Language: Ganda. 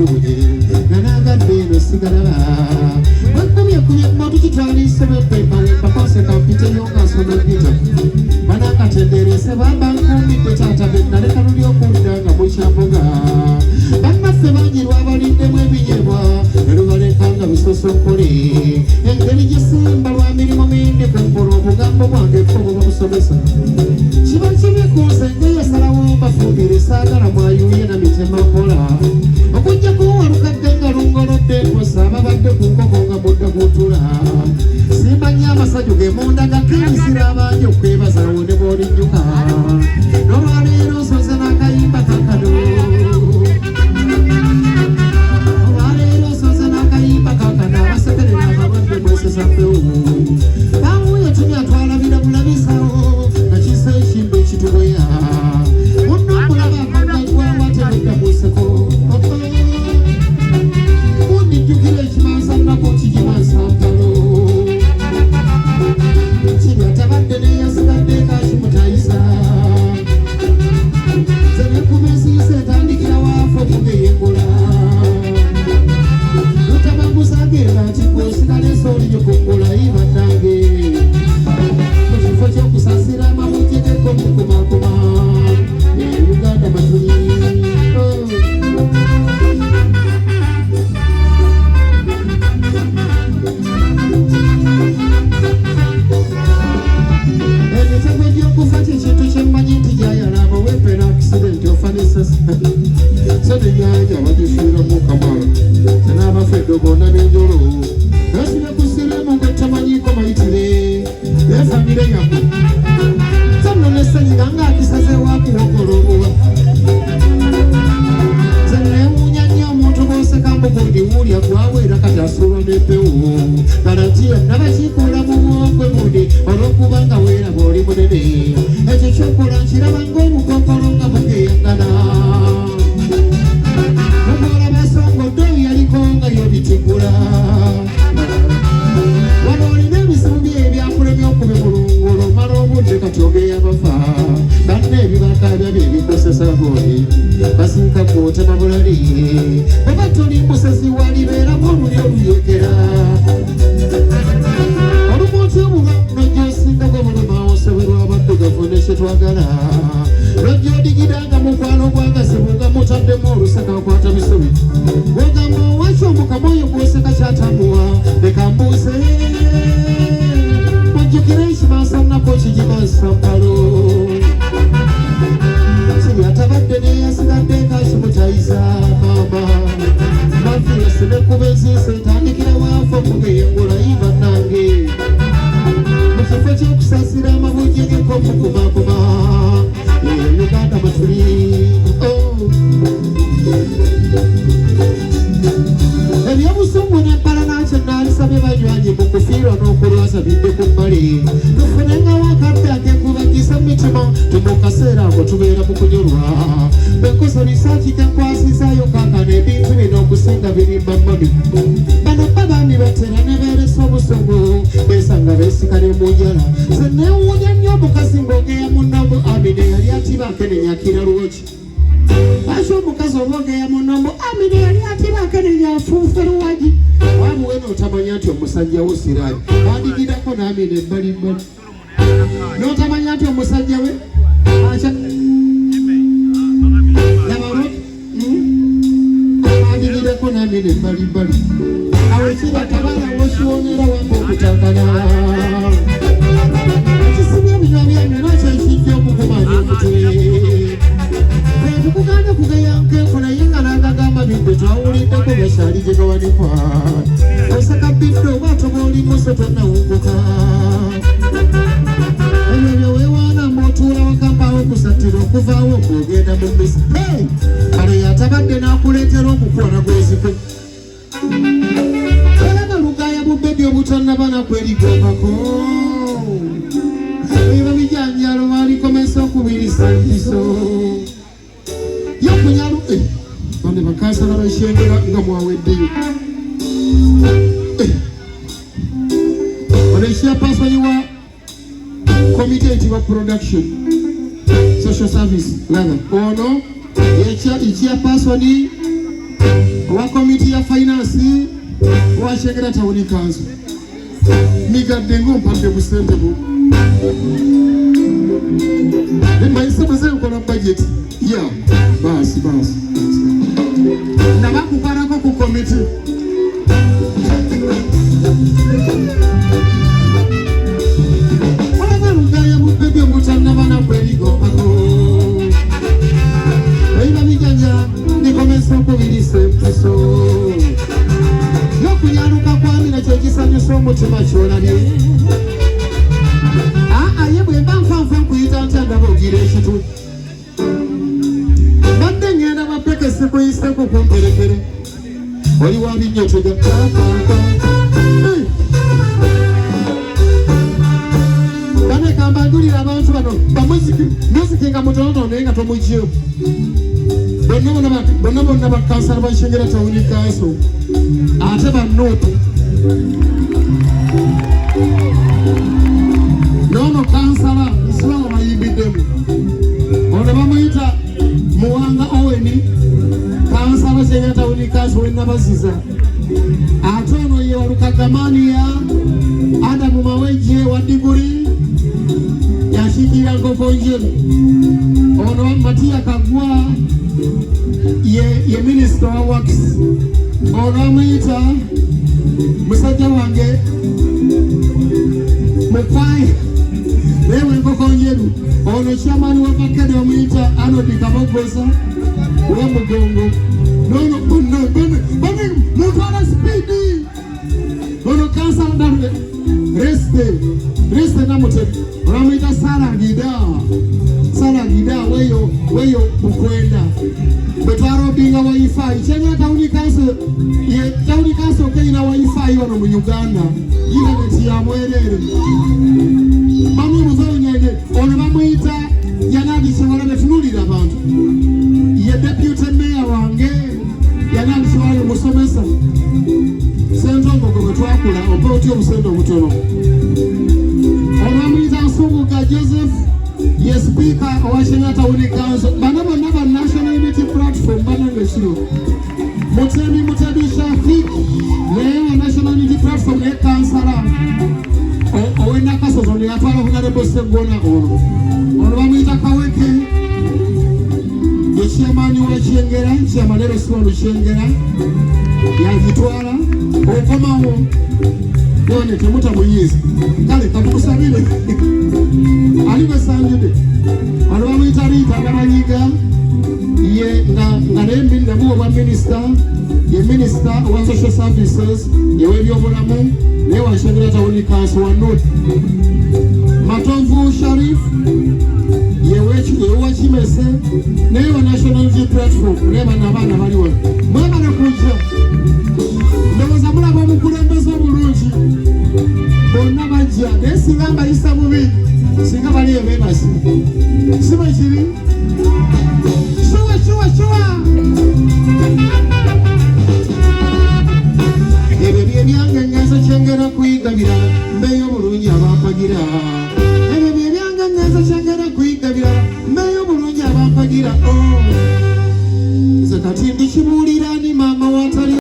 bunye nanagadde eno sigala bakumye motukitwalise bepepale bakose kampiteyo nga nsona gita banakatenderese babankumbidde taata bennaleka luli okuwulira nga mukyambuga bannaffe bangi lwabaliddemu ebinyebwa nelubaleka nga bisosonkole engeri gisimba lwa mirimu mingi kunkola obugambo bwange ffe bubamusomesa kiba kibi ku nze ngeyasalawo mbafumbire saagala mwayuye na mitemakola okujja kuwalukadde nga lungolodde nkosa babadde ku nkoko nga mudda kutula simanyi amasaju ge munda gakirizira abangi okwebaza wone b'olinnyuka n'olwaleero nsoze n'akayimba kakano olwaleero nsoze n'akayimba kakano abasekerera abalwadde mwesesafewo bawuye tuli atwalabira bulabisawo nakisa ekimba ekituboya muno okulaba akagagwawo ateredda museko kundijjukira ekimansa nnako kigimansa mpalo kibi atabadde neyasigadde kakimutayisa zenekubesiisa etandikira waafo mugeyengola notabagusagenda nti gwosigaleesa olinyokongola ibannange mu kifo ky'okusasira amabujje geko mukumakuma Uganda matuli emitego gy'okufa kyekintu kyemmanyi nti gyayalaba wepera accident ofanisas so nenyanja bagifiiramu kamala tenaabafedde bonna n'enjolo nasibe kusiremu gwe tamanyiko mayitire efamire yammwe sonno nesenyiga ng'akisazeewo akuwokola obuba zenewuunya nnyo omuntu bw'oseka mbugundi wuulya gwaweera kati asuulwa n'empewo garantiya nabakikuula mu bwongwe bundi olw'okuba nga weeraba oli munene ekyo kyokola nkiraba ng'omukokolo nga mugeyagana mukola basongodde yaliko nga yobitigula wano olina ebizibu bye ebyakulemya okuba mulungulo mala obudde kati ogeya bafa banna ebibakabya bye bikosesa gooli basiika kwotema bulali oba toli musezi walibeeramu oluli oluyekera olumuntu obuba nojosingako buluma osoberwa abaddugavu nekyetwagala lojjodigidanga mukwano gwagazibu nga mutaddemu oluseka akwata bisubi ogamba owaki omukama oyo gwoseka kyatamuwa leka mbuuze mujjukire ekimansa nnako kigimansa mpalo kibi atabadde neyasigadde kakimutayiza maama mafiyasi nekuba enziisa etandikira waafo mugeyengola ibannange mu kifo ky'okusasira amabujje gekomukumakuma Uganda matuli ebyobusungu n'empala nakyo naalisabye banywanyi mu kufiirwa n'okulwaza bidde ku bbali tufunenga wakadde akekubagisa mu mitima tumukaseera ako tubeera mu kunyolwa benkosa risaaki kenkwasizaayo kankana ebintu bino okusinga birimba mmabi bano babaami batera ne beeresa obusungu besanga beesikale mu njala zenewuunya nnyo omukazi ng'ogeya munnamu amine yali atibakenenya akira lwoki lwaki omukazi obaogeya munnamu amine yali atibakenenya afuufe luwagi wamuwe n'otamanya nti omusajja wo siraayi wandigirako n'amine ebbalibbali n'otamanya nti omusajja we wandigirako n'amine ebbalibbali awo ekiba tabala wokiwonera wamba okutagala ekisibya ebinywa byange nakyo ekijja okukumanya omutwe tukuganda kugeyankenko naye nga n'agagamba bidde twawuliddeko gakyali gye gawanikwa osaka bidde oba toba oli muso tonnawunguka ebyo byo weewaanamu otuula wakampaawo okusatira okuvaawo ng'ogenda mu misa kale yatabadde n'akuleetera omukwala gwezikwe olaba lugaya bubbebi obutannaba nakwerigomako ebyo bijanjalo baalikomesa okubirisa mpiso yokunyalu bane bakasala bashengera nga mwaweddeyo oneishia pasani wa committee wa production social service lana ono ichia pasani wa finance washengera tawuni kanzu migadde ng'ompadde busente bu nembayise bwezenkola budget ya basi nabakukalako ku komiti olaba lugaya mubebyo mutanabana kwerigombako eina bijanja nikomesa okubirisa empiso n'okunyaluka kwamina kyekisanyusa omutima kyolabye ye bwemba nfanfa nkuyita ntya ndaba ogira ekitu badde ngenda bapekese kuyiseko kumperekere oli wabinyotega banekamba njulira abantu bano bamuziki nga mutonotono naye nga tomugyeyo bonna bakansala bashengera tawuni kanso ate banoopu nono kansala isibawo bayimbiddemu ono bamuyita Muwanga Oweni kansala shengera tawuni kanso wenabaziza ate ono ye Walukagamania Adamu Maweje wa diguri yashikira Ngokonjeri ono Matia Kagwa ye minister wa works ono amuyita musajja wange Mukwai lewe Ngokonjeri ono chairman wa Bakari amuyita Arnold Kabogoza wa Mugongo nono bane mutwala speed ono kansala ndabwe reste namutebe ramita salagida weyo bukwenda betwaro binga wifi chenya tawuni kanso keina wifi wano mu Uganda internet ya mwerere bamwe muzonyege ono bamuyita yanadi sewala betunulira abantu ye deputy mayor wange yanadi sewala musomesa sento ngoko twakula oba otyo obusendo obutono ono bamuyita Nsubuga Joseph ye speaker owashengera tawuni kanso bano bonna ba National Unity Platform banange kiro Mutebi Shafik naye wa National Unity Platform ne kansala owena kasozo ne atwala Honorable Sengona ono bamuyita Kaweke ye chairman wa Kyengera chairman Swandu Kyengera yagitwala okomawo yone temuta muyizi kale katukusabire alibe sanjide alwamuyita Rita Nabanyiga ye nga nembi namuwa wa minister ye minister wa social services yewe byobulamu ne washengera tawuni kanso wa North Matonvu Sharif yewe Kimese ne wa National Unity Platform ne bana baliwa mwana nakuja ndoza mulaba omukulembeze omulungi bonna bajja naye singa mbayisa bubi singa baliyo bebasi siba kiri shuwa ebyo bye byange ngenza kyengera kuyigabira mbeyo bulungi abampagira